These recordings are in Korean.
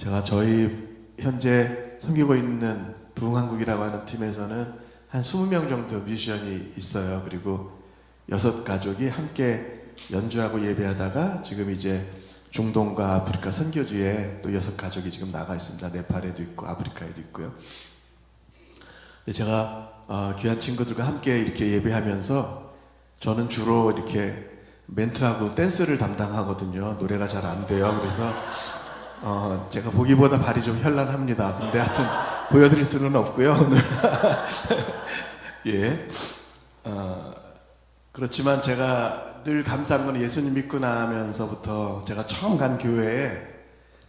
제가 저희 현재 섬기고 있는 부흥한국이라고 하는 팀에서는 한 20명 정도 뮤지션이 있어요. 그리고 6가족이 함께 연주하고 예배하다가 지금 이제 중동과 아프리카 선교지에 또 6가족이 지금 나가 있습니다. 네팔에도 있고 아프리카에도 있고요. 제가 귀한 친구들과 함께 이렇게 예배하면서 저는 주로 이렇게 멘트하고 댄스를 담당하거든요. 노래가 잘 안 돼요. 그래서 제가 보기보다 발이 좀 현란합니다. 근데 하여튼 보여드릴 수는 없고요, 오늘. 예. 그렇지만 제가 늘 감사한 건 예수님 믿고 나면서부터 제가 처음 간 교회에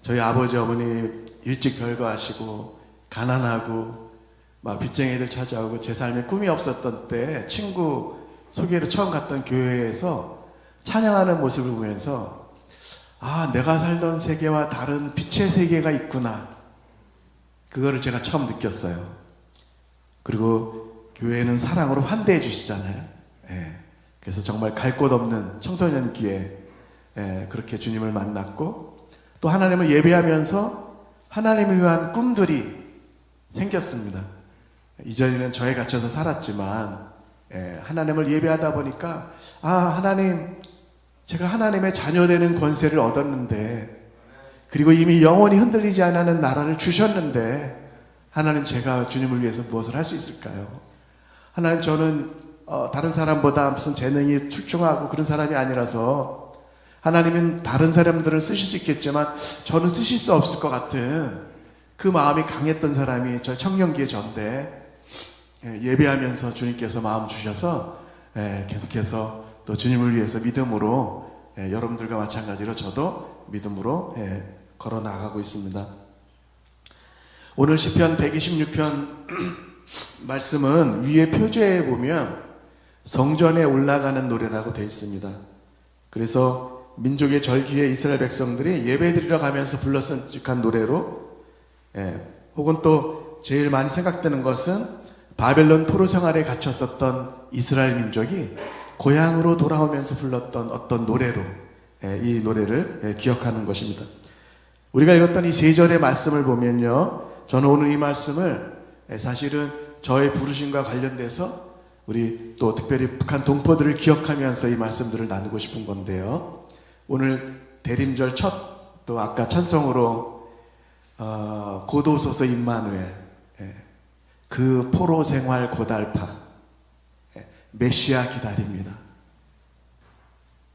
저희 아버지 어머니 일찍 별거하시고 가난하고 막 빚쟁이들 찾아오고 제 삶에 꿈이 없었던 때 친구 소개로 처음 갔던 교회에서 찬양하는 모습을 보면서 내가 살던 세계와 다른 빛의 세계가 있구나. 그거를 제가 처음 느꼈어요. 그리고 교회는 사랑으로 환대해 주시잖아요. 예. 그래서 정말 갈 곳 없는 청소년기에 그렇게 주님을 만났고 또 하나님을 예배하면서 하나님을 위한 꿈들이 생겼습니다. 이전에는 저에 갇혀서 살았지만 하나님을 예배하다 보니까 하나님, 제가 하나님의 자녀되는 권세를 얻었는데 그리고 이미 영원히 흔들리지 않는 나라를 주셨는데 하나님, 제가 주님을 위해서 무엇을 할 수 있을까요? 하나님, 저는 다른 사람보다 무슨 재능이 출중하고 그런 사람이 아니라서 하나님은 다른 사람들을 쓰실 수 있겠지만 저는 쓰실 수 없을 것 같은 그 마음이 강했던 사람이 저 청년기의 전데 예배하면서 주님께서 마음 주셔서 계속해서 또 주님을 위해서 믿음으로 여러분들과 마찬가지로 저도 믿음으로 걸어 나가고 있습니다. 오늘 시편 126편 말씀은 위에 표제에 보면 성전에 올라가는 노래라고 되어 있습니다. 그래서 민족의 절기에 이스라엘 백성들이 예배드리러 가면서 불렀던 한 노래로 혹은 또 제일 많이 생각되는 것은 바벨론 포로 생활에 갇혔었던 이스라엘 민족이 고향으로 돌아오면서 불렀던 어떤 노래로 이 노래를 기억하는 것입니다. 우리가 읽었던 이 3절의 말씀을 보면요, 저는 오늘 이 말씀을 사실은 저의 부르심과 관련돼서 우리 또 특별히 북한 동포들을 기억하면서 이 말씀들을 나누고 싶은 건데요, 오늘 대림절 첫 또 아까 찬송으로 고도소서 임마누엘, 그 포로 생활 고달파, 메시아 기다립니다.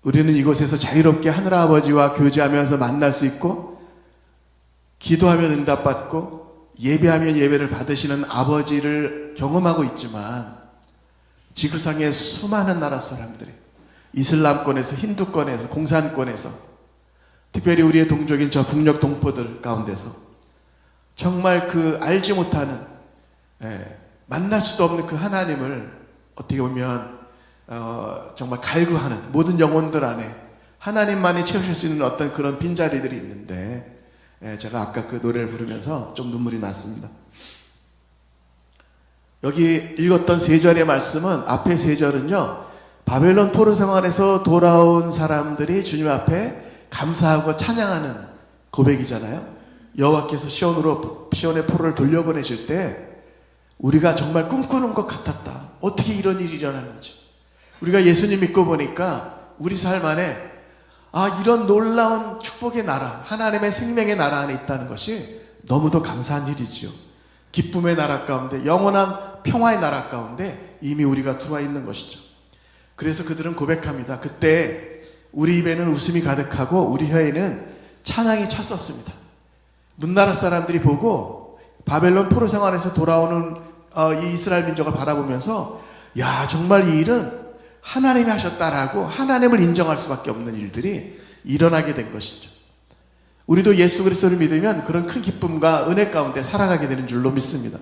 우리는 이곳에서 자유롭게 하늘아버지와 교제하면서 만날 수 있고 기도하면 응답받고 예배하면 예배를 받으시는 아버지를 경험하고 있지만 지구상의 수많은 나라 사람들이 이슬람권에서 힌두권에서 공산권에서 특별히 우리의 동족인 저 북녘 동포들 가운데서 정말 그 알지 못하는 만날 수도 없는 그 하나님을 어떻게 보면 정말 갈구하는 모든 영혼들 안에 하나님만이 채우실 수 있는 어떤 그런 빈자리들이 있는데 제가 아까 그 노래를 부르면서 좀 눈물이 났습니다. 여기 읽었던 3절의 말씀은 앞에 3절은요 바벨론 포로 생활에서 돌아온 사람들이 주님 앞에 감사하고 찬양하는 고백이잖아요. 여호와께서 시온의 포로를 돌려보내실 때 우리가 정말 꿈꾸는 것 같았다. 어떻게 이런 일이 일어나는지. 우리가 예수님 믿고 보니까 우리 삶 안에 이런 놀라운 축복의 나라, 하나님의 생명의 나라 안에 있다는 것이 너무도 감사한 일이지요. 기쁨의 나라 가운데, 영원한 평화의 나라 가운데 이미 우리가 들어와 있는 것이죠. 그래서 그들은 고백합니다. 그때 우리 입에는 웃음이 가득하고 우리 혀에는 찬양이 찼었습니다. 문나라 사람들이 보고 바벨론 포로 생활에서 돌아오는 이 이스라엘 민족을 바라보면서 정말 이 일은 하나님이 하셨다라고 하나님을 인정할 수밖에 없는 일들이 일어나게 된 것이죠. 우리도 예수 그리스도를 믿으면 그런 큰 기쁨과 은혜 가운데 살아가게 되는 줄로 믿습니다.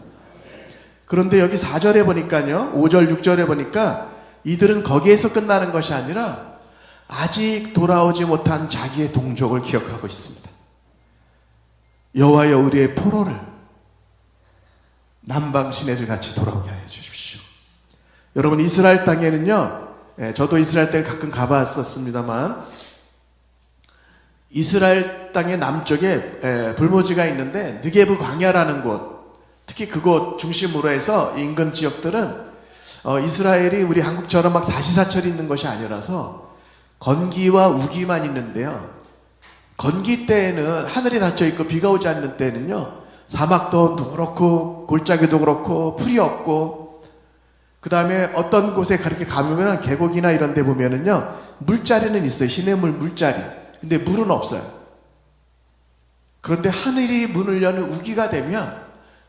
그런데 여기 4절에 보니까요, 5절 6절에 보니까 이들은 거기에서 끝나는 것이 아니라 아직 돌아오지 못한 자기의 동족을 기억하고 있습니다. 여호와여, 우리의 포로를 남방 시내들 같이 돌아오게 하여 주십시오. 여러분, 이스라엘 땅에는요, 저도 이스라엘 땅을 가끔 가봤었습니다만 이스라엘 땅의 남쪽에 불모지가 있는데 느게브 광야라는 곳, 특히 그곳 중심으로 해서 인근 지역들은 이스라엘이 우리 한국처럼 막 사시사철이 있는 것이 아니라서 건기와 우기만 있는데요. 건기 때에는 하늘이 닫혀 있고 비가 오지 않는 때는요, 사막도 그렇고 골짜기도 그렇고 풀이 없고, 그 다음에 어떤 곳에 그렇게 가보면 계곡이나 이런 데 보면은요, 물자리는 있어요. 시냇물 물자리. 근데 물은 없어요. 그런데 하늘이 문을 여는 우기가 되면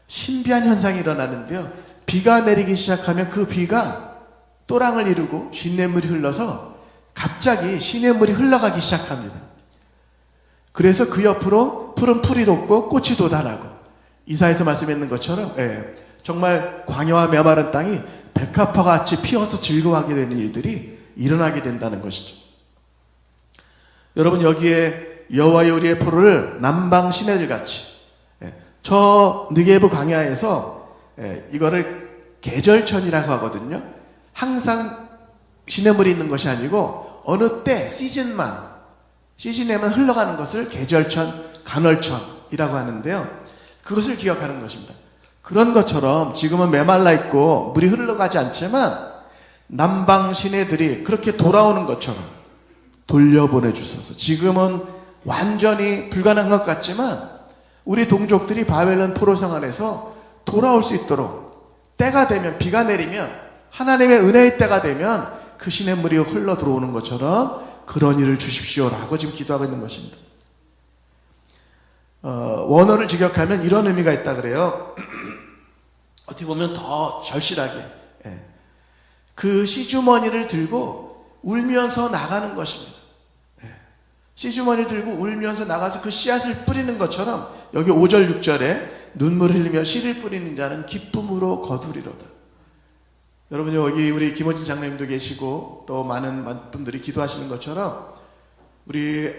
신비한 현상이 일어나는데요. 비가 내리기 시작하면 그 비가 또랑을 이루고 시냇물이 흘러서 갑자기 시냇물이 흘러가기 시작합니다. 그래서 그 옆으로 푸른 풀이 돋고 꽃이 돋아나고, 이사에서 말씀했는 것처럼 정말 광야와 메마른 땅이 백합화같이 피어서 즐거워하게 되는 일들이 일어나게 된다는 것이죠. 여러분, 여기에 여호와의 우리의 포로를 남방 시내들같이, 저 느게브 광야에서 이거를 계절천이라고 하거든요. 항상 시냇물이 있는 것이 아니고 어느 때 시즌에만 흘러가는 것을 계절천, 간월천이라고 하는데요. 그것을 기억하는 것입니다. 그런 것처럼 지금은 메말라 있고 물이 흘러가지 않지만 남방 시내들이 그렇게 돌아오는 것처럼 돌려보내 주셔서, 지금은 완전히 불가능한 것 같지만 우리 동족들이 바벨론 포로성 안에서 돌아올 수 있도록, 때가 되면, 비가 내리면, 하나님의 은혜의 때가 되면 그 시냇물이 흘러 들어오는 것처럼 그런 일을 주십시오라고 지금 기도하고 있는 것입니다. 원어를 직역하면 이런 의미가 있다 그래요. 어떻게 보면 더 절실하게, 그 시주머니를 들고 울면서 나가는 것입니다. 시주머니를 들고 울면서 나가서 그 씨앗을 뿌리는 것처럼, 여기 5절 6절에 눈물 흘리며 씨를 뿌리는 자는 기쁨으로 거두리로다. 여러분, 여기 우리 김호진 장로님도 계시고 또 많은 분들이 기도하시는 것처럼 우리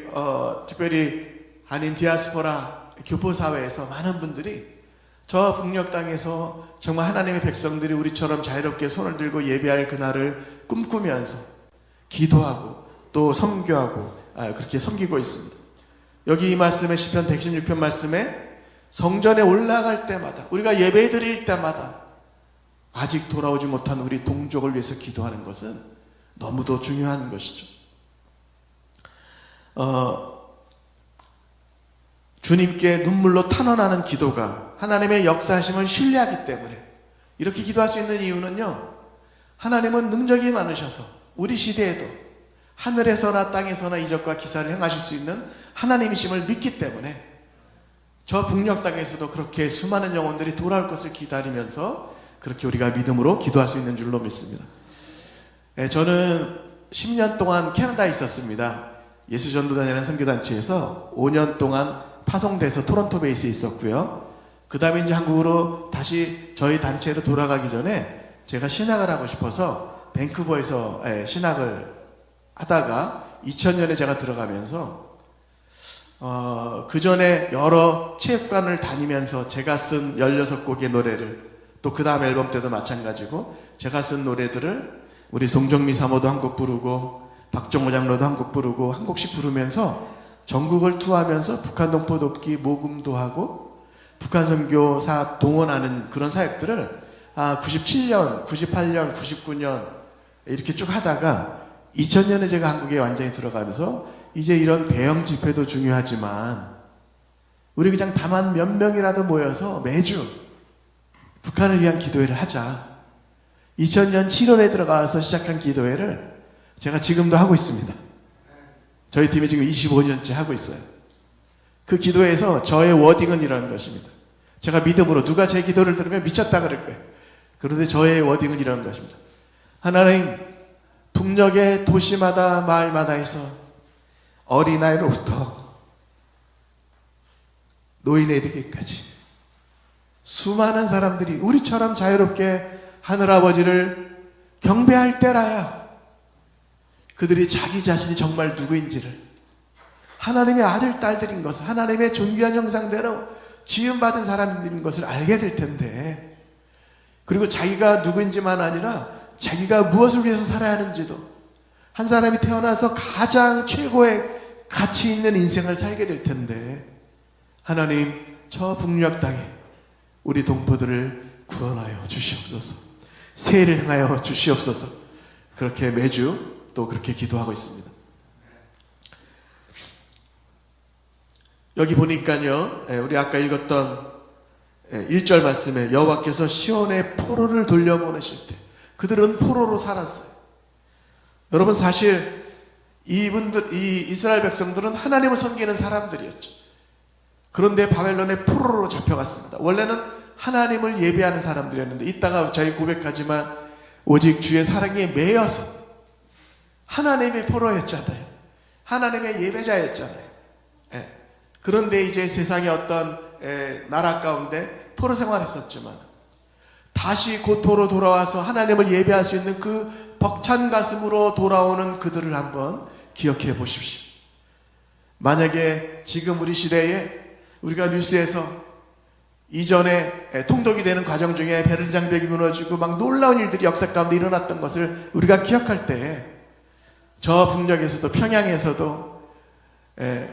특별히 한인 디아스포라 교포사회에서 많은 분들이 저 북녘 땅에서 정말 하나님의 백성들이 우리처럼 자유롭게 손을 들고 예배할 그날을 꿈꾸면서 기도하고 또 섬교하고 그렇게 섬기고 있습니다. 여기 이 말씀에 시편 116편 말씀에 성전에 올라갈 때마다, 우리가 예배 드릴 때마다 아직 돌아오지 못한 우리 동족을 위해서 기도하는 것은 너무도 중요한 것이죠. 주님께 눈물로 탄원하는 기도가 하나님의 역사하심을 신뢰하기 때문에 이렇게 기도할 수 있는 이유는요, 하나님은 능력이 많으셔서 우리 시대에도 하늘에서나 땅에서나 이적과 기사를 행하실 수 있는 하나님이심을 믿기 때문에 저 북녘 땅에서도 그렇게 수많은 영혼들이 돌아올 것을 기다리면서 그렇게 우리가 믿음으로 기도할 수 있는 줄로 믿습니다. 저는 10년 동안 캐나다에 있었습니다. 예수전도단이라는 선교단체에서 5년 동안 파송돼서 토론토 베이스에 있었고요. 그 다음에 이제 한국으로 다시 저희 단체로 돌아가기 전에 제가 신학을 하고 싶어서 밴쿠버에서 신학을 하다가 2000년에 제가 들어가면서 그 전에 여러 체육관을 다니면서 제가 쓴 16곡의 노래를, 또 그 다음 앨범 때도 마찬가지고 제가 쓴 노래들을 우리 송정미 사모도 한 곡 부르고 박종호 장로도 한 곡 부르고 한 곡씩 부르면서 전국을 투어하면서 북한 동포 돕기 모금도 하고 북한 선교사 동원하는 그런 사역들을 97년, 98년, 99년 이렇게 쭉 하다가 2000년에 제가 한국에 완전히 들어가면서 이제 이런 대형 집회도 중요하지만 우리 그냥 다만 몇 명이라도 모여서 매주 북한을 위한 기도회를 하자. 2000년 7월에 들어가서 시작한 기도회를 제가 지금도 하고 있습니다. 저희 팀이 지금 25년째 하고 있어요. 그 기도회에서 저의 워딩은 이런 것입니다. 제가 믿음으로, 누가 제 기도를 들으면 미쳤다 그럴 거예요. 그런데 저의 워딩은 이런 것입니다. 하나님, 북녘의 도시마다 마을마다에서 어린아이로부터 노인에게까지 수많은 사람들이 우리처럼 자유롭게 하늘아버지를 경배할 때라야 그들이 자기 자신이 정말 누구인지를, 하나님의 아들, 딸들인 것을, 하나님의 존귀한 형상대로 지음받은 사람들인 것을 알게 될 텐데, 그리고 자기가 누구인지만 아니라 자기가 무엇을 위해서 살아야 하는지도, 한 사람이 태어나서 가장 최고의 가치 있는 인생을 살게 될 텐데 하나님 저 북녘 땅에 우리 동포들을 구원하여 주시옵소서. 새해를 향하여 주시옵소서. 그렇게 매주 또 그렇게 기도하고 있습니다. 여기 보니까요, 우리 아까 읽었던 1절 말씀에 여호와께서 시온의 포로를 돌려보내실 때 그들은 포로로 살았어요. 여러분, 사실 이 이스라엘 백성들은 하나님을 섬기는 사람들이었죠. 그런데 바벨론의 포로로 잡혀갔습니다. 원래는 하나님을 예배하는 사람들이었는데 이따가 저희 고백하지만 오직 주의 사랑에 매여서 하나님의 포로였잖아요. 하나님의 예배자였잖아요. 그런데 이제 세상의 어떤 나라 가운데 포로 생활했었지만 다시 고토로 돌아와서 하나님을 예배할 수 있는 그 벅찬 가슴으로 돌아오는 그들을 한번 기억해 보십시오. 만약에 지금 우리 시대에 우리가 뉴스에서 이전에 통독이 되는 과정 중에 베를린 장벽이 무너지고 막 놀라운 일들이 역사 가운데 일어났던 것을 우리가 기억할 때 저 북녘에서도 평양에서도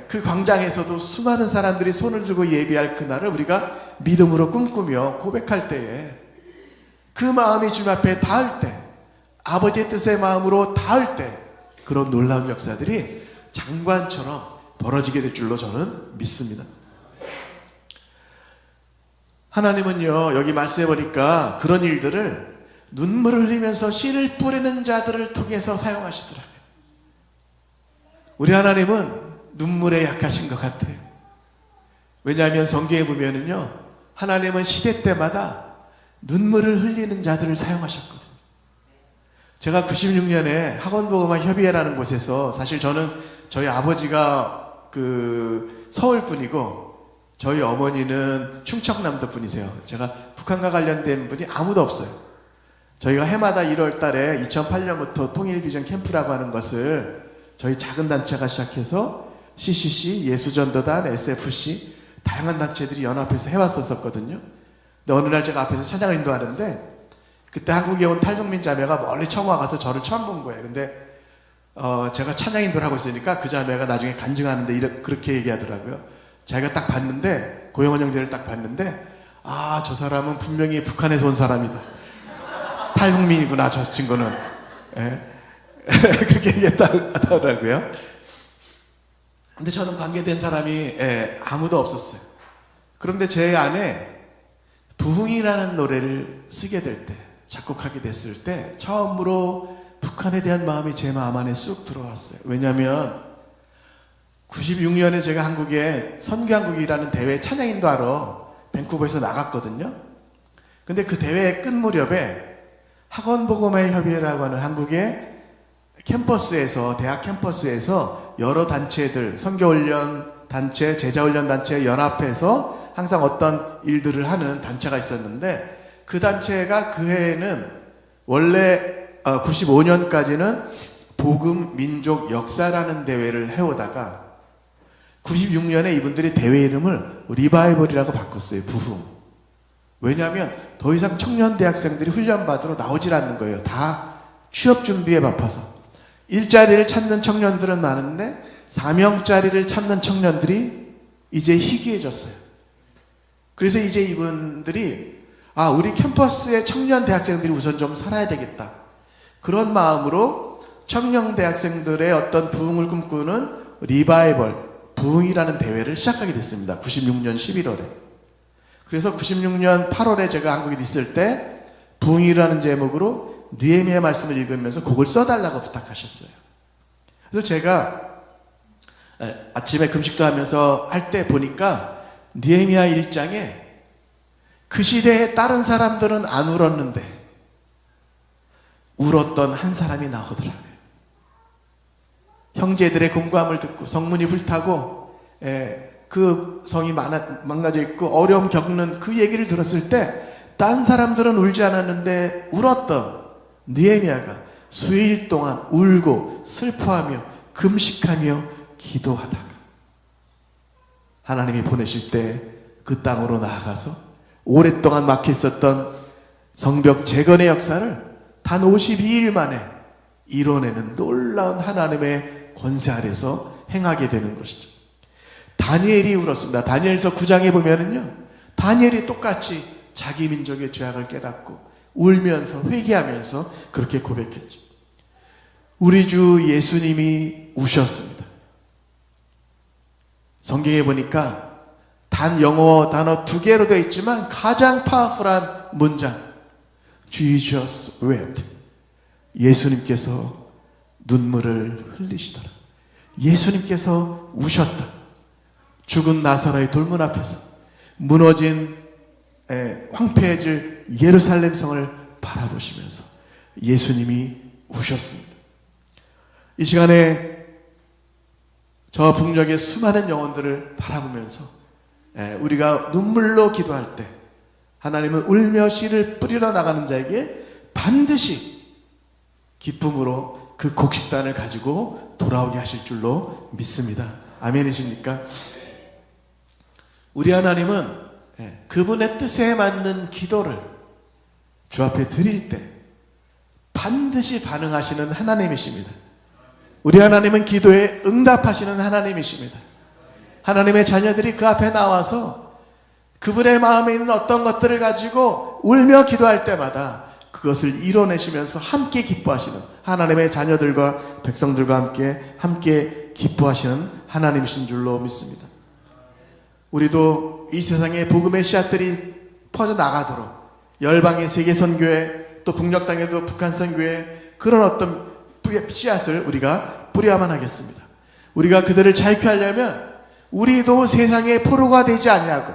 그 광장에서도 수많은 사람들이 손을 들고 예배할 그날을 우리가 믿음으로 꿈꾸며 고백할 때에 그 마음이 주님 앞에 닿을 때, 아버지의 뜻의 마음으로 닿을 때 그런 놀라운 역사들이 장관처럼 벌어지게 될 줄로 저는 믿습니다. 하나님은요, 여기 말씀해 보니까 그런 일들을 눈물을 흘리면서 씨를 뿌리는 자들을 통해서 사용하시더라고요. 우리 하나님은 눈물에 약하신 것 같아요. 왜냐하면 성경에 보면은요, 하나님은 시대 때마다 눈물을 흘리는 자들을 사용하셨거든요. 제가 96년에 학원보험협의회라는 곳에서, 사실 저는 저희 아버지가 서울 분이고 저희 어머니는 충청남도 분이세요. 제가 북한과 관련된 분이 아무도 없어요. 저희가 해마다 1월 달에 2008년부터 통일비전 캠프라고 하는 것을 저희 작은 단체가 시작해서 CCC, 예수전도단, SFC 다양한 단체들이 연합해서 해왔었거든요. 근데 어느 날 제가 앞에서 찬양을 인도하는데 그때 한국에 온 탈북민 자매가 멀리 처음 와가서 저를 처음 본 거예요. 근데 제가 찬양 인도를 하고 있으니까 그 자매가 나중에 간증하는데 그렇게 얘기하더라고요. 자기가 딱 봤는데, 고영원 형제를 딱 봤는데, 아, 저 사람은 분명히 북한에서 온 사람이다. 탈북민이구나, 저 친구는. 그렇게 얘기했다더라고요. 근데 저는 관계된 사람이 아무도 없었어요. 그런데 제 안에 부흥이라는 노래를 쓰게 될 때, 작곡하게 됐을 때 처음으로 북한에 대한 마음이 제 마음 안에 쑥 들어왔어요. 왜냐하면 96년에 제가 한국에 선교한국이라는 대회 찬양 인도하러 밴쿠버에서 나갔거든요. 근데 그 대회 끝 무렵에 학원복음화협의회라고 하는 한국의 캠퍼스에서, 대학 캠퍼스에서 여러 단체들, 선교훈련 단체, 제자훈련 단체 연합해서 항상 어떤 일들을 하는 단체가 있었는데, 그 단체가 그 해에는 원래 95년까지는 복음 민족 역사라는 대회를 해오다가 96년에 이분들이 대회 이름을 리바이벌이라고 바꿨어요. 부흥. 왜냐하면 더 이상 청년 대학생들이 훈련받으러 나오질 않는 거예요. 다 취업 준비에 바빠서. 일자리를 찾는 청년들은 많은데 사명자리를 찾는 청년들이 이제 희귀해졌어요. 그래서 이제 이분들이 우리 캠퍼스의 청년 대학생들이 우선 좀 살아야 되겠다. 그런 마음으로 청년 대학생들의 어떤 부흥을 꿈꾸는 리바이벌, 부흥이라는 대회를 시작하게 됐습니다. 96년 11월에. 그래서 96년 8월에 제가 한국에 있을 때 부흥이라는 제목으로 느헤미야 말씀을 읽으면서 곡을 써달라고 부탁하셨어요. 그래서 제가 아침에 금식도 하면서 할 때 보니까 느헤미야 1장에 그 시대에 다른 사람들은 안 울었는데 울었던 한 사람이 나오더라고요. 형제들의 공고함을 듣고 성문이 불타고 그 성이 망가져 있고 어려움 겪는 그 얘기를 들었을 때 딴 사람들은 울지 않았는데 울었던 느헤미야가 수일 동안 울고 슬퍼하며 금식하며 기도하다가 하나님이 보내실 때 그 땅으로 나아가서 오랫동안 막혀 있었던 성벽 재건의 역사를 단 52일 만에 이뤄내는 놀라운 하나님의 권세 아래서 행하게 되는 것이죠. 다니엘이 울었습니다. 다니엘서 9장에 보면은요, 다니엘이 똑같이 자기 민족의 죄악을 깨닫고 울면서 회개하면서 그렇게 고백했죠. 우리 주 예수님이 우셨습니다. 성경에 보니까 단 영어 단어 2개로 되어 있지만 가장 파워풀한 문장, Jesus wept. 예수님께서 눈물을 흘리시더라. 예수님께서 우셨다. 죽은 나사로의 돌문 앞에서 무너진 황폐해질 예루살렘 성을 바라보시면서 예수님이 우셨습니다. 이 시간에 저 북녘의 수많은 영혼들을 바라보면서 우리가 눈물로 기도할 때 하나님은 울며 씨를 뿌리러 나가는 자에게 반드시 기쁨으로 그 곡식단을 가지고 돌아오게 하실 줄로 믿습니다. 아멘이십니까? 우리 하나님은 그분의 뜻에 맞는 기도를 주 앞에 드릴 때 반드시 반응하시는 하나님이십니다. 우리 하나님은 기도에 응답하시는 하나님이십니다. 하나님의 자녀들이 그 앞에 나와서 그분의 마음에 있는 어떤 것들을 가지고 울며 기도할 때마다 그것을 이뤄내시면서 함께 기뻐하시는 하나님의 자녀들과 백성들과 함께 기뻐하시는 하나님이신 줄로 믿습니다. 우리도 이 세상에 복음의 씨앗들이 퍼져나가도록 열방의 세계선교회, 또 북녘 땅에도 북한선교회, 그런 어떤 씨앗을 우리가 뿌려야만 하겠습니다. 우리가 그들을 자유케 하려면 우리도 세상의 포로가 되지 않냐고,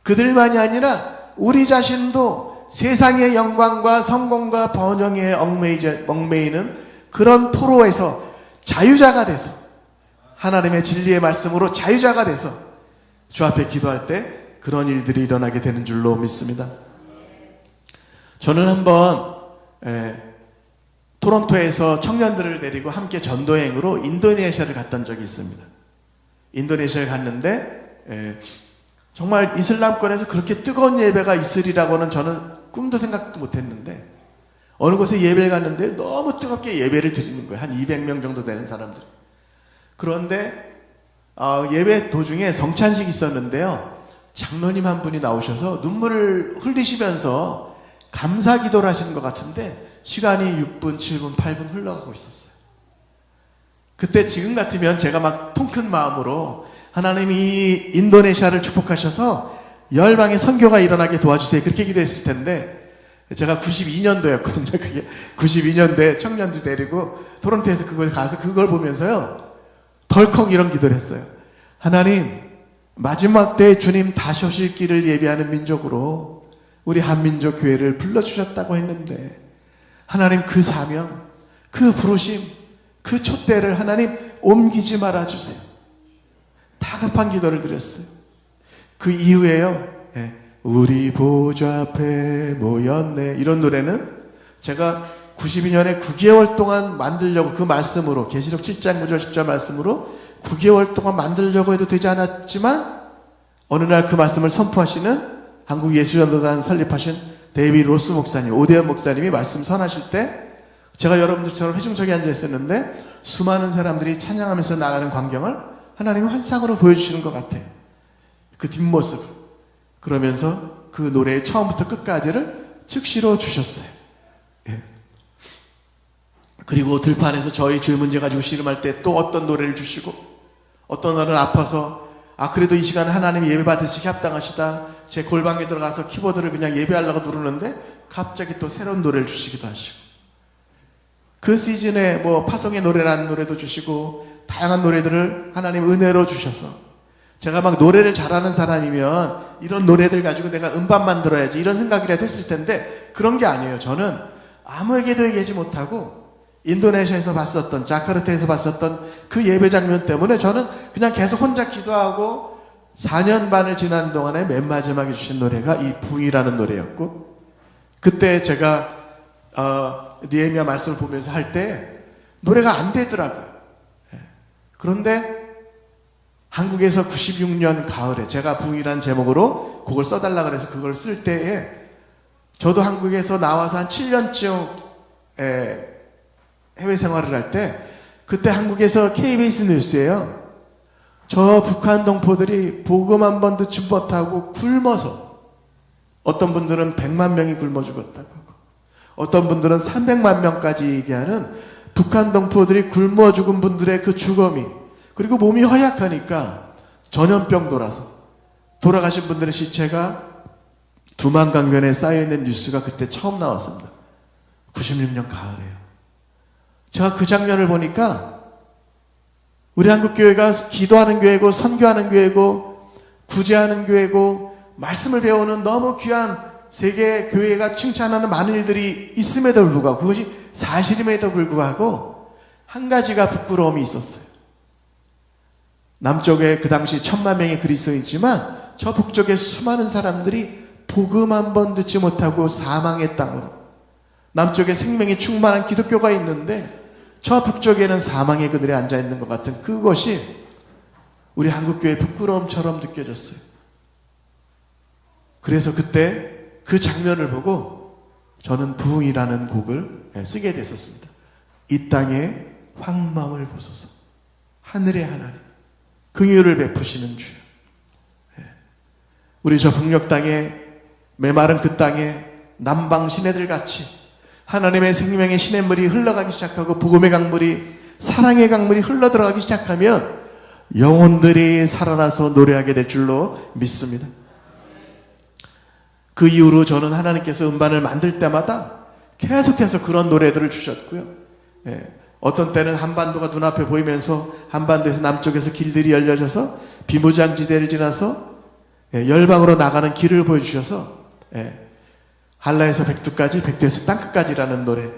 그들만이 아니라 우리 자신도 세상의 영광과 성공과 번영에 얽매이는 그런 포로에서 자유자가 돼서 하나님의 진리의 말씀으로 자유자가 돼서 주 앞에 기도할 때 그런 일들이 일어나게 되는 줄로 믿습니다. 저는 한번 토론토에서 청년들을 데리고 함께 전도여행으로 인도네시아를 갔던 적이 있습니다. 인도네시아를 갔는데 정말 이슬람권에서 그렇게 뜨거운 예배가 있으리라고는 저는 꿈도 생각도 못했는데 어느 곳에 예배를 갔는데 너무 뜨겁게 예배를 드리는 거예요. 한 200명 정도 되는 사람들. 그런데 예배 도중에 성찬식이 있었는데요, 장로님 한 분이 나오셔서 눈물을 흘리시면서 감사 기도를 하시는 것 같은데 시간이 6분, 7분, 8분 흘러가고 있었어요. 그때 지금 같으면 제가 막 통 큰 마음으로 하나님이 인도네시아를 축복하셔서 열방의 선교가 일어나게 도와주세요, 그렇게 기도했을 텐데, 제가 92년도였거든요. 그게 92년도에 청년들 데리고 토론토에서 그걸 가서 그걸 보면서요 덜컥 이런 기도를 했어요. 하나님, 마지막 때 주님 다시 오실 길을 예비하는 민족으로 우리 한민족 교회를 불러주셨다고 했는데 하나님 그 사명, 그 부르심, 그 촛대를 하나님 옮기지 말아주세요. 다급한 기도를 드렸어요. 그 이후에요, 우리 보좌 앞에 모였네, 이런 노래는 제가 92년에 9개월 동안 만들려고, 그 말씀으로 계시록 7장 9절 10절 말씀으로 9개월 동안 만들려고 해도 되지 않았지만 어느 날 그 말씀을 선포하시는 한국예수전도단 설립하신 데이비드 로스 목사님, 오대현 목사님이 말씀 선하실 때 제가 여러분들처럼 회중석에 앉아 있었는데 수많은 사람들이 찬양하면서 나가는 광경을 하나님이 환상으로 보여주시는 것 같아요. 그 뒷모습을. 그러면서 그 노래의 처음부터 끝까지를 즉시로 주셨어요. 그리고 들판에서 저희 주의 문제 가지고 씨름할 때 또 어떤 노래를 주시고, 어떤 날은 아파서 그래도 이 시간에 하나님 예배 받으시기 합당하시다, 제 골방에 들어가서 키보드를 그냥 예배하려고 누르는데 갑자기 또 새로운 노래를 주시기도 하시고, 그 시즌에 파송의 노래라는 노래도 주시고 다양한 노래들을 하나님 은혜로 주셔서, 제가 막 노래를 잘하는 사람이면 이런 노래들 가지고 내가 음반 만들어야지 이런 생각이라도 했을 텐데 그런 게 아니에요. 저는 아무에게도 얘기하지 못하고 인도네시아에서 봤었던, 자카르타에서 봤었던 그 예배 장면 때문에 저는 그냥 계속 혼자 기도하고 4년 반을 지나는 동안에 맨 마지막에 주신 노래가 이 부이라는 노래였고, 그때 제가 느헤미야 말씀을 보면서 할 때 노래가 안 되더라고요. 그런데 한국에서 96년 가을에 제가 부이라는 제목으로 곡을 써달라 그래서 그걸 쓸 때에 저도 한국에서 나와서 한 7년쯤 해외 생활을 할 때 그때 한국에서 KBS 뉴스예요. 저 북한 동포들이 복음 한 번 듣지 못하고 굶어서, 어떤 분들은 100만 명이 굶어 죽었다고 하고, 어떤 분들은 300만 명까지 얘기하는 북한 동포들이 굶어 죽은 분들의 그 죽음이, 그리고 몸이 허약하니까 전염병 돌아서 돌아가신 분들의 시체가 두만강변에 쌓여있는 뉴스가 그때 처음 나왔습니다. 96년 가을에요. 제가 그 장면을 보니까 우리 한국교회가 기도하는 교회고 선교하는 교회고 구제하는 교회고 말씀을 배우는 너무 귀한 세계 교회가 칭찬하는 많은 일들이 있음에도 불구하고, 그것이 사실임에도 불구하고 한 가지가 부끄러움이 있었어요. 남쪽에 그 당시 1000만 명의 그리스도인이지만 저 북쪽에 수많은 사람들이 복음 한 번 듣지 못하고 사망의 땅으로, 남쪽에 생명이 충만한 기독교가 있는데 저 북쪽에는 사망의 그들이 앉아있는 것 같은 그것이 우리 한국교회의 부끄러움처럼 느껴졌어요. 그래서 그때 그 장면을 보고 저는 부흥이라는 곡을 쓰게 됐었습니다. 이 땅에 황망을 보소서, 하늘의 하나님 긍휼을 베푸시는 주여. 우리 저 북녘 땅에, 메마른 그 땅에 남방 시내들 같이 하나님의 생명의 시냇물이 흘러가기 시작하고 복음의 강물이, 사랑의 강물이 흘러들어가기 시작하면 영혼들이 살아나서 노래하게 될 줄로 믿습니다. 그 이후로 저는 하나님께서 음반을 만들 때마다 계속해서 그런 노래들을 주셨고요. 어떤 때는 한반도가 눈앞에 보이면서 한반도에서 남쪽에서 길들이 열려져서 비무장지대를 지나서 열방으로 나가는 길을 보여주셔서 한라에서 백두까지, 백두에서 땅끝까지라는 노래,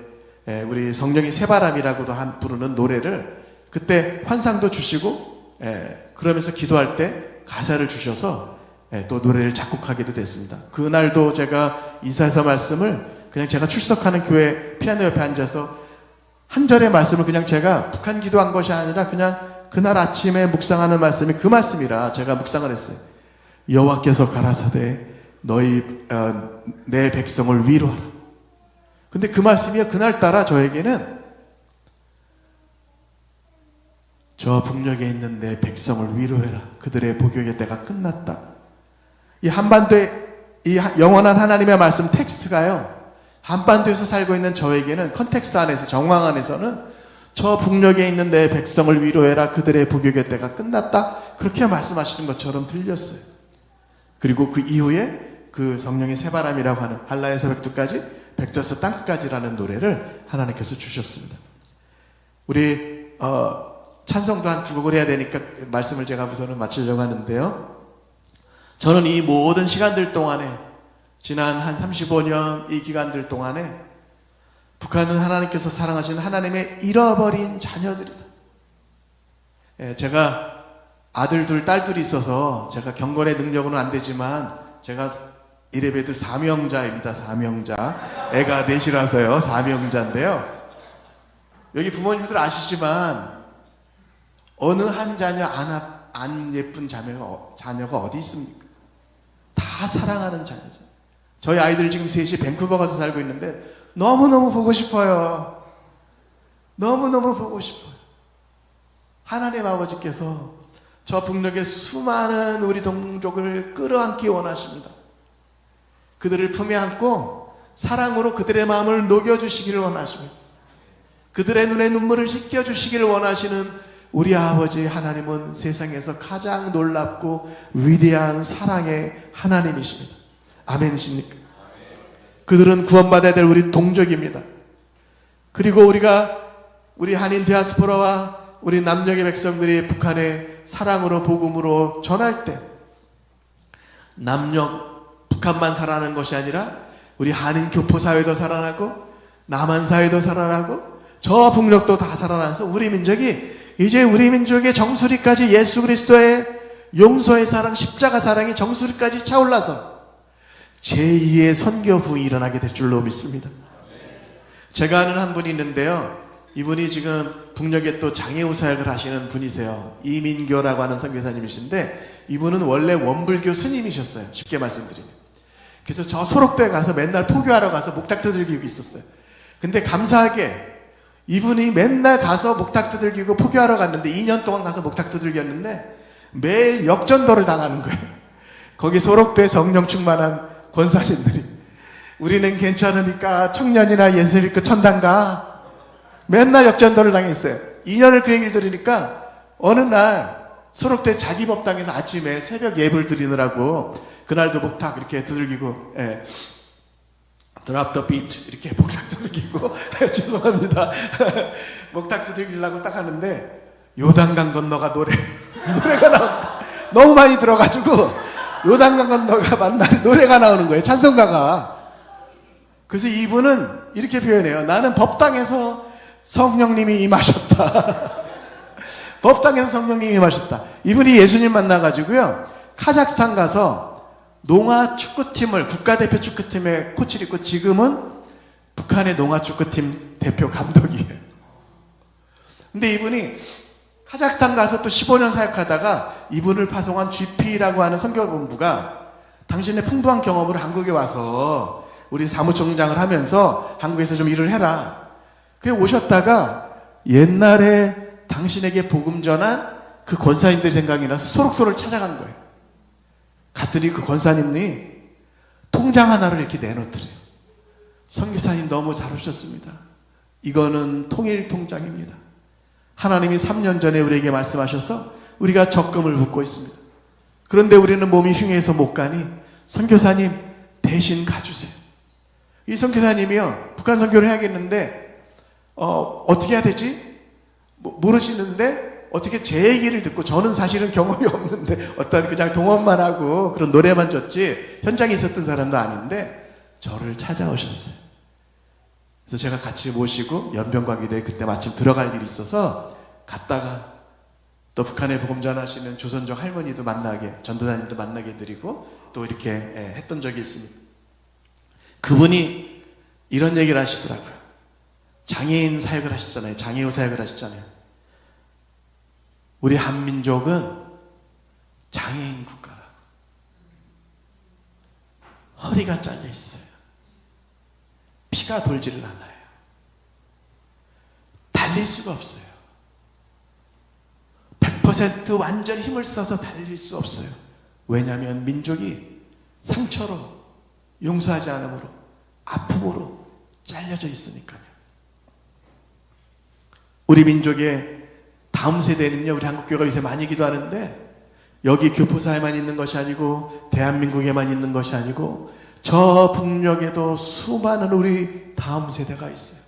우리 성령의 새바람이라고도 부르는 노래를 그때 환상도 주시고, 그러면서 기도할 때 가사를 주셔서 또 노래를 작곡하기도 됐습니다. 그날도 제가 이사에서 말씀을 그냥 제가 출석하는 교회 피아노 옆에 앉아서 한 절의 말씀을 그냥 제가 북한 기도한 것이 아니라 그냥 그날 아침에 묵상하는 말씀이 그 말씀이라 제가 묵상을 했어요. 여호와께서 가라사대 너희 내 백성을 위로하라. 근데 그 말씀이 그날따라 저에게는 저 북녘에 있는 내 백성을 위로해라. 그들의 복역의 때가 끝났다. 이 한반도의 이 영원한 하나님의 말씀 텍스트가요, 한반도에서 살고 있는 저에게는 컨텍스트 안에서, 정황 안에서는 저 북녘에 있는 내 백성을 위로해라. 그들의 복역의 때가 끝났다. 그렇게 말씀하시는 것처럼 들렸어요. 그리고 그 이후에 그 성령의 새바람이라고 하는 한라에서 백두까지, 백두에서 땅끝까지라는 노래를 하나님께서 주셨습니다. 우리 찬송도 한 2곡을 해야 되니까 말씀을 제가 우선은 마치려고 하는데요. 저는 이 모든 시간들 동안에, 지난 한 35년 이 기간들 동안에 북한은 하나님께서 사랑하시는 하나님의 잃어버린 자녀들이다. 제가 아들 둘, 딸 둘이 있어서 제가 경건의 능력으로는 안 되지만 제가 이래봬도 사명자입니다. 사명자. 애가 넷이라서요. 사명자인데요. 여기 부모님들 아시지만 어느 한 자녀 안 예쁜 자녀가 어디 있습니까? 다 사랑하는 자녀죠. 저희 아이들 지금 셋이 밴쿠버 가서 살고 있는데 너무너무 보고 싶어요. 너무너무 보고 싶어요. 하나님 아버지께서 저 북녘의 수많은 우리 동족을 끌어안기 원하십니다. 그들을 품에 안고 사랑으로 그들의 마음을 녹여주시기를 원하십니다. 그들의 눈에 눈물을 씻겨주시기를 원하시는 우리 아버지 하나님은 세상에서 가장 놀랍고 위대한 사랑의 하나님이십니다. 아멘이십니까? 그들은 구원받아야 될 우리 동족입니다. 그리고 우리 한인 디아스포라와 우리 남녘의 백성들이 북한에 사랑으로 복음으로 전할 때 남녘 북한만 살아나는 것이 아니라 우리 한인 교포 사회도 살아나고 남한 사회도 살아나고 저 북녘도 다 살아나서 우리 민족이 이제 우리 민족의 정수리까지 예수 그리스도의 용서의 사랑, 십자가 사랑이 정수리까지 차올라서 제2의 선교 부흥이 일어나게 될 줄로 믿습니다. 제가 아는 한 분이 있는데요. 이분이 지금 북녘에 또 장애우 사역을 하시는 분이세요. 이민교라고 하는 선교사님이신데 이분은 원래 원불교 스님이셨어요. 쉽게 말씀드리면. 그래서 저 소록도에 가서 맨날 포교하러 가서 목탁 두들기고 있었어요. 근데 감사하게 이분이 맨날 가서 목탁 두들기고 포교하러 갔는데 2년 동안 가서 목탁 두들겼는데 매일 역전도를 당하는 거예요. 거기 소록도에 성령 충만한 권사님들이 우리는 괜찮으니까 청년이나 예수 믿고 천당 가. 맨날 역전도를 당했어요. 2년을 그 얘기를 들으니까 어느 날 소록도에 자기 법당에서 아침에 새벽 예불 드리느라고 그날도 목탁 이렇게 두들기고 drop the beat 이렇게 목탁 두들기고 죄송합니다. 목탁 두들기려고 딱 하는데 요단강 건너가 노래가 나오고 너무 많이 들어가지고 요단강 건너가 만날 노래가 나오는 거예요. 찬송가가. 그래서 이분은 이렇게 표현해요. 나는 법당에서 성령님이 임하셨다. 법당에서 성령님이 임하셨다. 이분이 예수님 만나가지고요, 카자흐스탄 가서 농아 축구팀을, 국가대표 축구팀의 코치를 있고 지금은 북한의 농아 축구팀 대표 감독이에요. 근데 이분이 카자흐스탄 가서 또 15년 사역하다가 이분을 파송한 GP라고 하는 선교본부가 당신의 풍부한 경험으로 한국에 와서 우리 사무총장을 하면서 한국에서 좀 일을 해라. 그래 오셨다가 옛날에 당신에게 복음 전한 그 권사님들이 생각이 나서 소록도를 찾아간 거예요. 갔더니 그 권사님이 통장 하나를 이렇게 내놓더래요. 선교사님 너무 잘 오셨습니다. 이거는 통일 통장입니다. 하나님이 3년 전에 우리에게 말씀하셔서 우리가 적금을 붓고 있습니다. 그런데 우리는 몸이 흉해서 못 가니 선교사님 대신 가주세요. 이 선교사님이요, 북한 선교를 해야겠는데 어떻게 해야 되지? 모르시는데 어떻게 제 얘기를 듣고, 저는 사실은 경험이 없는데 어떤 그냥 동원만 하고 그런 노래만 줬지 현장에 있었던 사람도 아닌데 저를 찾아오셨어요. 그래서 제가 같이 모시고 연변과기대에 그때 마침 들어갈 일이 있어서 갔다가 또 북한에 복음 전하시는 조선족 할머니도 만나게, 전도사님도 만나게 해드리고 또 이렇게 했던 적이 있습니다. 그분이 이런 얘기를 하시더라고요. 장애인 사역을 하셨잖아요. 장애우 사역을 하셨잖아요. 우리 한민족은 장애인 국가라고. 허리가 잘려 있어요. 피가 돌지를 않아요. 달릴 수가 없어요. 100% 완전 힘을 써서 달릴 수 없어요. 왜냐하면 민족이 상처로, 용서하지 않음으로, 아픔으로 잘려져 있으니까요. 우리 민족의 다음 세대는요, 우리 한국교회가 요새 많이 기도하는데 여기 교포사에만 있는 것이 아니고 대한민국에만 있는 것이 아니고 저 북녘에도 수많은 우리 다음 세대가 있어요.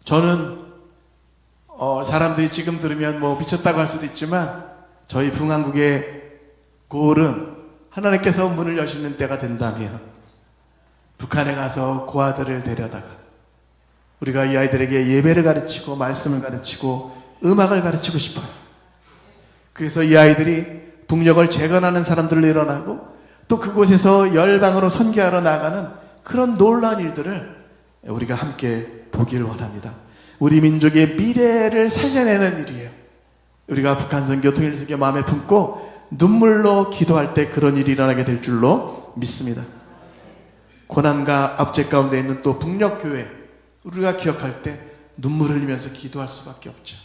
저는 사람들이 지금 들으면 뭐 미쳤다고 할 수도 있지만 저희 북한국의 고을은 하나님께서 문을 여시는 때가 된다면 북한에 가서 고아들을 데려다가 우리가 이 아이들에게 예배를 가르치고 말씀을 가르치고 음악을 가르치고 싶어요. 그래서 이 아이들이 북녘을 재건하는 사람들로 일어나고 또 그곳에서 열방으로 선교하러 나가는 그런 놀라운 일들을 우리가 함께 보기를 원합니다. 우리 민족의 미래를 살려내는 일이에요. 우리가 북한 선교, 통일 선교 마음에 품고 눈물로 기도할 때 그런 일이 일어나게 될 줄로 믿습니다. 고난과 압제 가운데 있는 또 북녘교회, 우리가 기억할 때 눈물을 흘리면서 기도할 수밖에 없죠.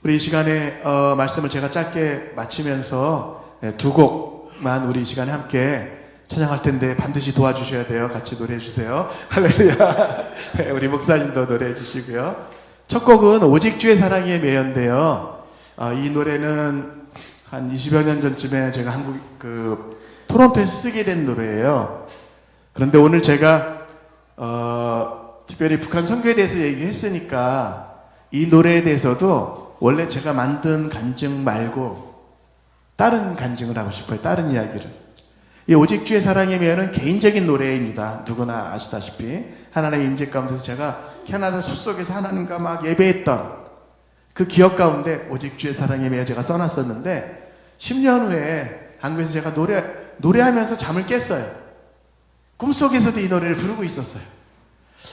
우리 이 시간에 말씀을 제가 짧게 마치면서 두 곡만 우리 이 시간에 함께 찬양할 텐데 반드시 도와주셔야 돼요. 같이 노래해 주세요. 할렐루야. 우리 목사님도 노래해 주시고요. 첫 곡은 오직 주의 사랑에 매여인데요. 이 노래는 한 20여 년 전쯤에 제가 토론토에서 쓰게 된 노래예요. 그런데 오늘 제가 특별히 북한 선교에 대해서 얘기했으니까 이 노래에 대해서도 원래 제가 만든 간증 말고 다른 간증을 하고 싶어요. 다른 이야기를. 이 오직 주의 사랑에 매여는 개인적인 노래입니다. 누구나 아시다시피 하나님의 임재 가운데서 제가 캐나다 숲속에서 하나님과 막 예배했던 그 기억 가운데 오직 주의 사랑에 매여 제가 써놨었는데 10년 후에 한국에서 제가 노래하면서 잠을 깼어요. 꿈속에서도 이 노래를 부르고 있었어요.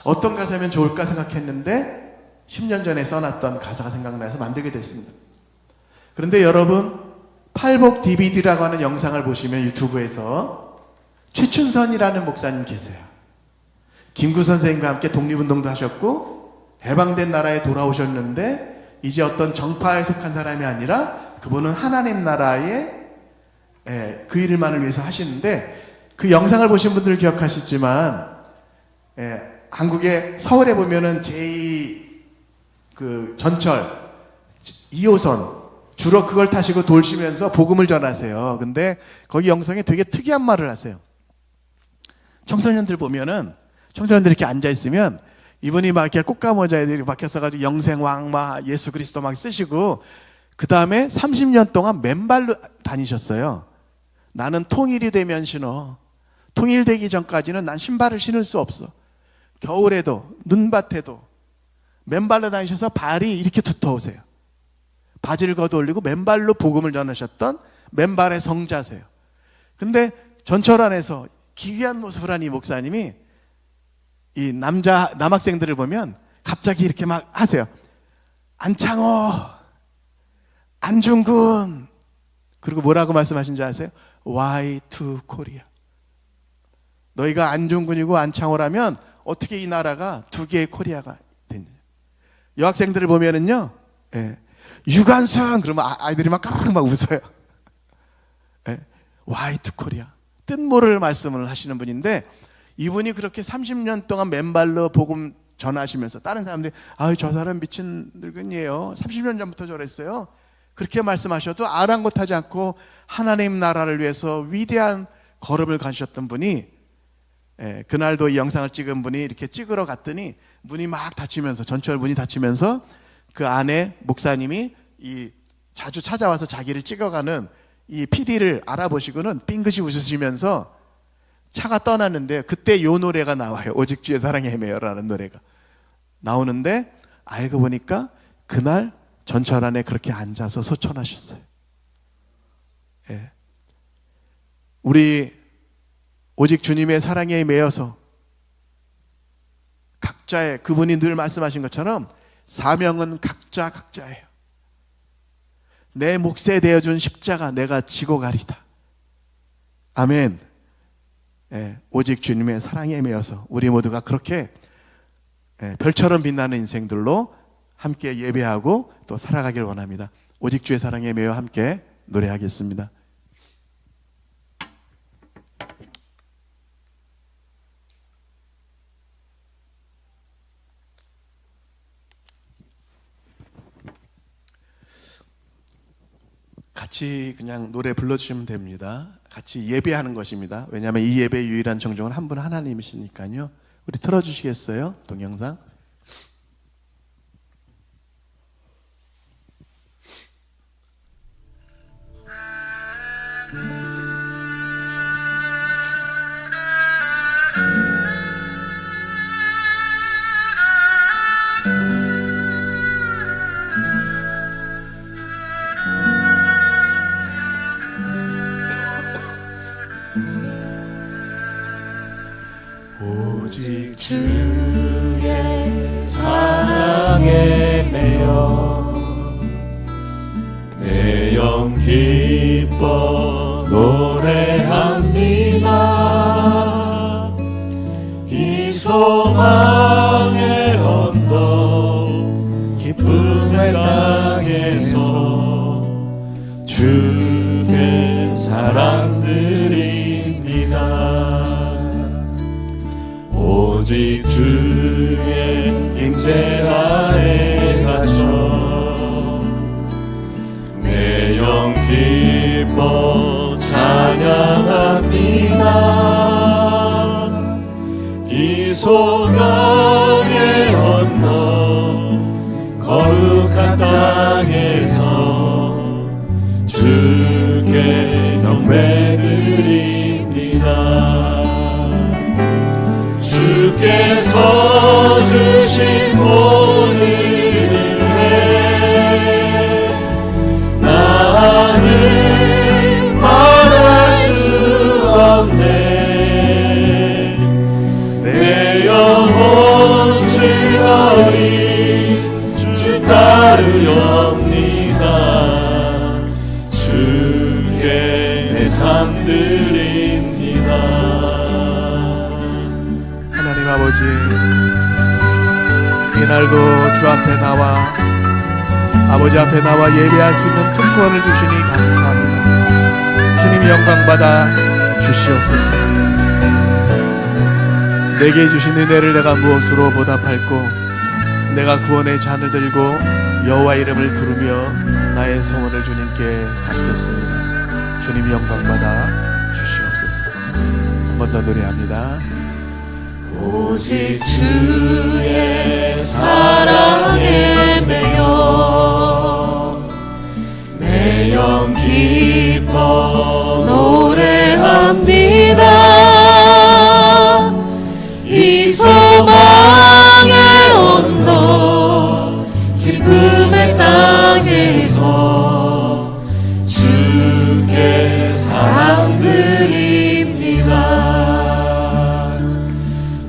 어떤 가사면 좋을까 생각했는데 10년 전에 써놨던 가사가 생각나서 만들게 됐습니다. 그런데 여러분, 팔복 DVD라고 하는 영상을 보시면 유튜브에서 최춘선이라는 목사님 계세요. 김구 선생님과 함께 독립운동도 하셨고 해방된 나라에 돌아오셨는데 이제 어떤 정파에 속한 사람이 아니라 그분은 하나님 나라의 그 일만을 위해서 하시는데 그 영상을 보신 분들 기억하시지만 한국의 서울에 보면은 제2 그 전철 2호선 주로 그걸 타시고 돌시면서 복음을 전하세요. 근데 거기 영상에 되게 특이한 말을 하세요. 청소년들 보면은 청소년들이 이렇게 앉아 있으면 이분이 막 이렇게 꽃가모자 애들이 박혀서가지고 영생왕 막 예수 그리스도 막 쓰시고 그 다음에 30년 동안 맨발로 다니셨어요. 나는 통일이 되면 신어. 통일되기 전까지는 난 신발을 신을 수 없어. 겨울에도 눈밭에도 맨발로 다니셔서 발이 이렇게 두터우세요. 바지를 걷어올리고 맨발로 복음을 전하셨던 맨발의 성자세요. 근데 전철 안에서 기괴한 모습을 한 이 목사님이 이 남학생들을 보면 갑자기 이렇게 막 하세요. 안창호, 안중근. 그리고 뭐라고 말씀하신지 아세요? Why to Korea? 너희가 안중근이고 안창호라면 어떻게 이 나라가 두 개의 코리아가 되냐. 여학생들을 보면은요, 유관순! 그러면 아이들이 막 까르르 막 웃어요. Why to Korea? 뜻모를 말씀을 하시는 분인데 이분이 그렇게 30년 동안 맨발로 복음 전하시면서 다른 사람들이 아유 저 사람 미친 늙은이에요. 30년 전부터 저랬어요. 그렇게 말씀하셔도 아랑곳하지 않고 하나님 나라를 위해서 위대한 걸음을 가셨던 분이 그날도 이 영상을 찍은 분이 이렇게 찍으러 갔더니 문이 막 닫히면서 전철 문이 닫히면서 그 안에 목사님이 이 자주 찾아와서 자기를 찍어가는 이 PD를 알아보시고는 빙긋이 웃으시면서 차가 떠났는데 그때 요 노래가 나와요. 오직 주의 사랑에 헤매요라는 노래가 나오는데 알고 보니까 그날 전철 안에 그렇게 앉아서 소천하셨어요. 우리 오직 주님의 사랑에 매여서 각자의 그분이 늘 말씀하신 것처럼 사명은 각자예요. 내 몫에 대어준 십자가 내가 지고 가리다. 아멘. 오직 주님의 사랑에 매여서 우리 모두가 그렇게 별처럼 빛나는 인생들로 함께 예배하고 또 살아가길 원합니다. 오직 주의 사랑에 매여 함께 노래하겠습니다. 같이 그냥 노래 불러주시면 됩니다. 같이 예배하는 것입니다. 왜냐하면 이 예배의 유일한 정종은 한 분 하나님이시니까요. 우리 틀어주시겠어요? 동영상. 오직 주의 사랑에 매여 내 영 기뻐 노래합니다. 이 소망의 언덕 기쁨의 땅에서 주의 사랑 드립니다. 오직 주의 임재 아래 갇혀 내 영 기뻐 찬양합니다. 이 소명의 언덕 거룩한 땅에서 주께 경배드립니다. 주께서 주신 오늘 은혜 나는 말할 수 없네. 내 영혼 즐거이 주 따르렵니다. 주께 내 삶 드립니다. 아버지, 이날도 주 앞에 나와 아버지 앞에 나와 예배할 수 있는 특권을 주시니 감사합니다. 주님 영광받아 주시옵소서. 내게 주신 은혜를 내가 무엇으로 보답할꼬? 내가 구원의 잔을 들고 여호와 이름을 부르며 나의 소원을 주님께 받겠습니다. 주님 영광받아 주시옵소서. 한 번 더 노래합니다. 오직 주의 사랑에 매여 내 영 기뻐 노래합니다. 이 소망의 언덕 기쁨의 땅에서 주께 사랑 드립니다.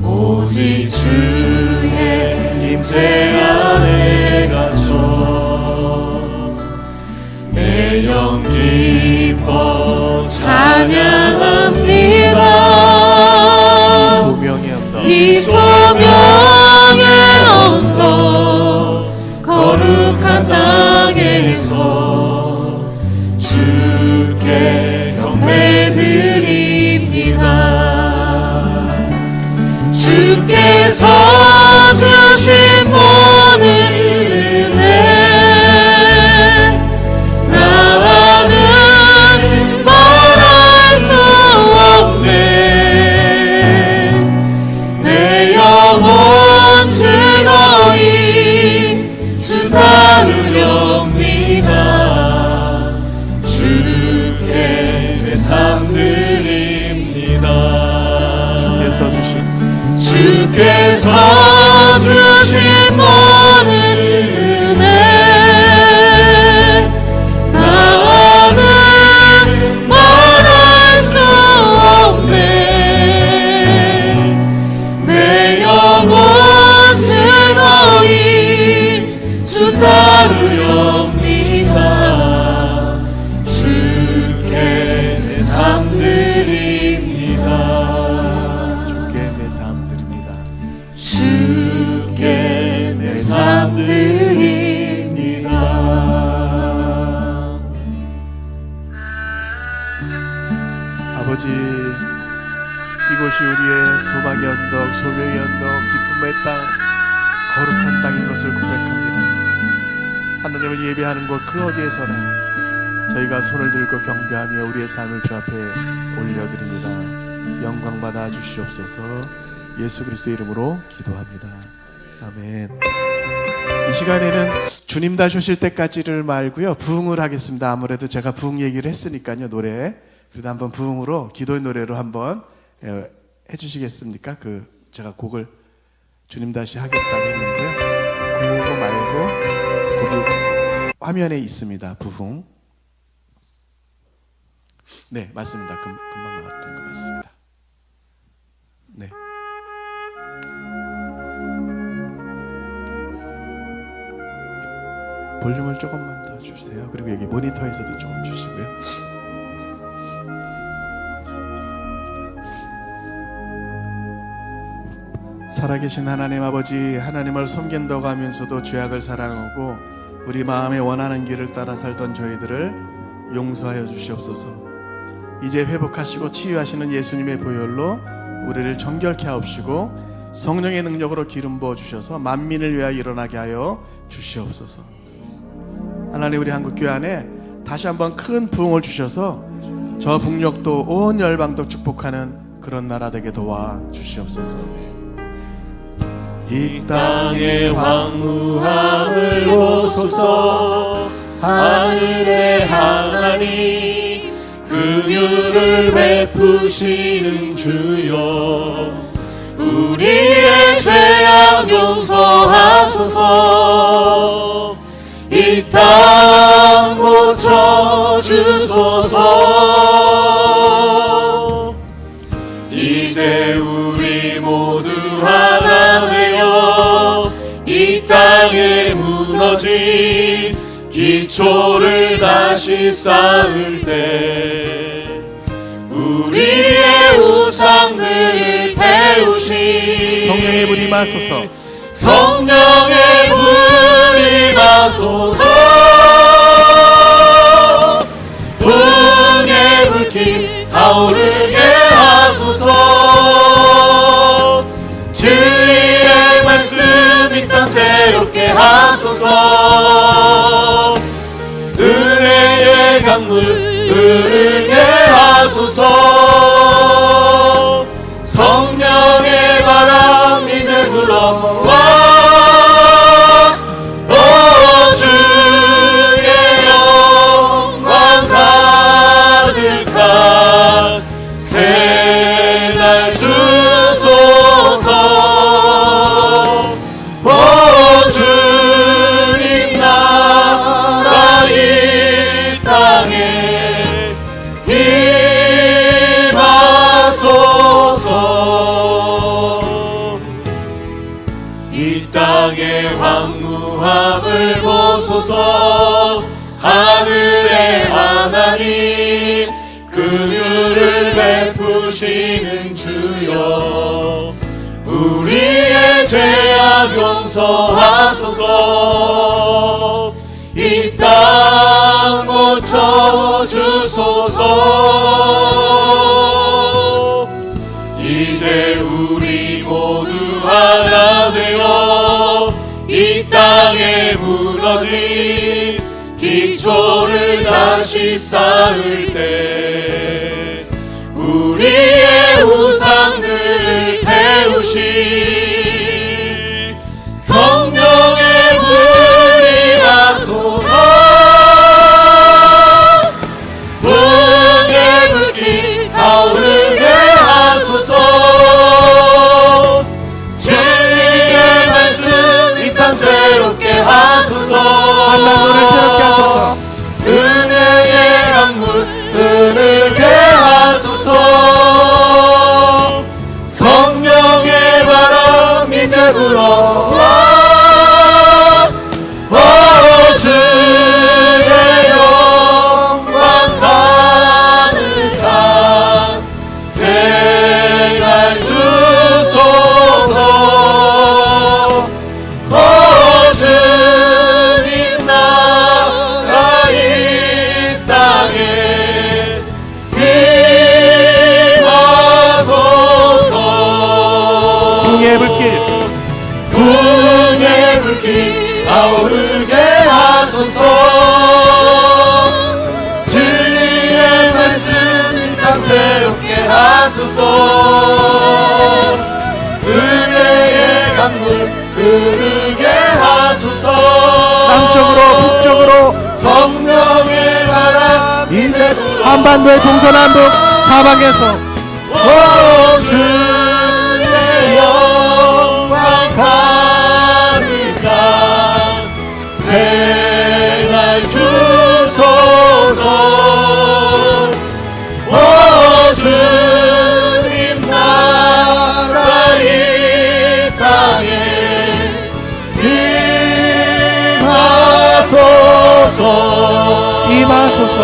오직 주의 임재 안에 갇혀 내 영 기뻐 찬양합니다. 소명의 언덕 이 소명의 언덕 거룩한 땅에서 주께 경배드립니다. 주께서 주신 모든 은혜 나는 말할 수 없네. 내 영혼 즐거이 주 따르렵니다. 주께 외상 드립니다. 주께서 주신 모든 은혜 나는 말할 수 없네. 내 영혼 즐거이 주 따르렵니다. 주께 내 삶 드립니다. 주께 내 삶 드립니다. 주께 내 삶 드립니다. 아버지, 이곳이 우리의 소망의 언덕, 소명의 언덕, 기쁨의 땅, 거룩한 땅인 것을 고백합니다. 하나님을 예배하는 곳 그 어디에서나 저희가 손을 들고 경배하며 우리의 삶을 주 앞에 올려드립니다. 영광받아 주시옵소서. 예수 그리스도의 이름으로 기도합니다. 아멘. 이 시간에는 주님 다시 오실 때까지를 말고요, 부흥을 하겠습니다. 아무래도 제가 부흥 얘기를 했으니까요, 노래. 그래도 한번 부흥으로, 기도의 노래로 한번 해주시겠습니까? 제가 곡을 주님 다시 하겠다고 했는데요, 그거 말고 거기 화면에 있습니다. 부흥. 네, 맞습니다. 금방 나왔던 것 같습니다. 네. 볼륨을 조금만 더 주세요. 그리고 여기 모니터에서도 조금 주시고요. 살아계신 하나님 아버지, 하나님을 섬긴다고 하면서도 죄악을 사랑하고 우리 마음에 원하는 길을 따라 살던 저희들을 용서하여 주시옵소서. 이제 회복하시고 치유하시는 예수님의 보혈로 우리를 정결케 하옵시고 성령의 능력으로 기름 부어 주셔서 만민을 위하여 일어나게 하여 주시옵소서. 하나님, 우리 한국교회 안에 다시 한번 큰 부흥을 주셔서 저 북녘도 온 열방도 축복하는 그런 나라 되게 도와 주시옵소서. 이 땅의 황무함을 보소서. 하늘의 하나님, 긍휼을 베푸시는 주여, 우리의 죄악 용서하소서. 이 땅 고쳐주소서. 이제 우리 모두 하나 되어 이 땅에 무너진 기초를 다시 쌓을 때 우리의 우상들을 태우신 성령의 불 임하소서. 성령의 불 임하소서. 풍의 불길 타오르게 하소서. 진리의 말씀 이 땅 새롭게 하소서. 은혜의 강물 흐르게 하소서. 성령의 바람 이제 불어와. 오 주의 영광 가득한 새날 주소서. 오 주님 나라 이 땅에 임하소서. 이 땅의 황무함을 보소서. 하늘의 하나님 긍휼을 베푸시는 주여, 우리의 죄악 용서하소서. 이 땅 고쳐주소서. 이제 우리 모두 하나 되어 이 땅에 무너진 기초를 다시 쌓을 때 우리의 우상들을 태우시. 성령의 불이 나소서. 풍의 불길 타오르게 하소서. 진리의 말씀 이 땅 새롭게 하소서. 한반도를 새롭게 하소서. 은혜의 강물 흐르게 하소서. 성령의 바람 이제 불어와. 오 주의 영광 가득한 새날 주소서. 오 주님 나라 이 땅에 임하소서. 풍의 불길 풍의 불길 타오르게 하소서. 진리의 말씀 이 땅 새롭게 하소서. 은혜의 강물 흐르게 하소서. 남쪽으로 북쪽으로 성령의 바람 이제 불어. 한반도의 동서남북 사방에서 오 주의 영광 가득한 새날 주소서. 오 주님 나라 이 땅에 임하소서. 임하소서.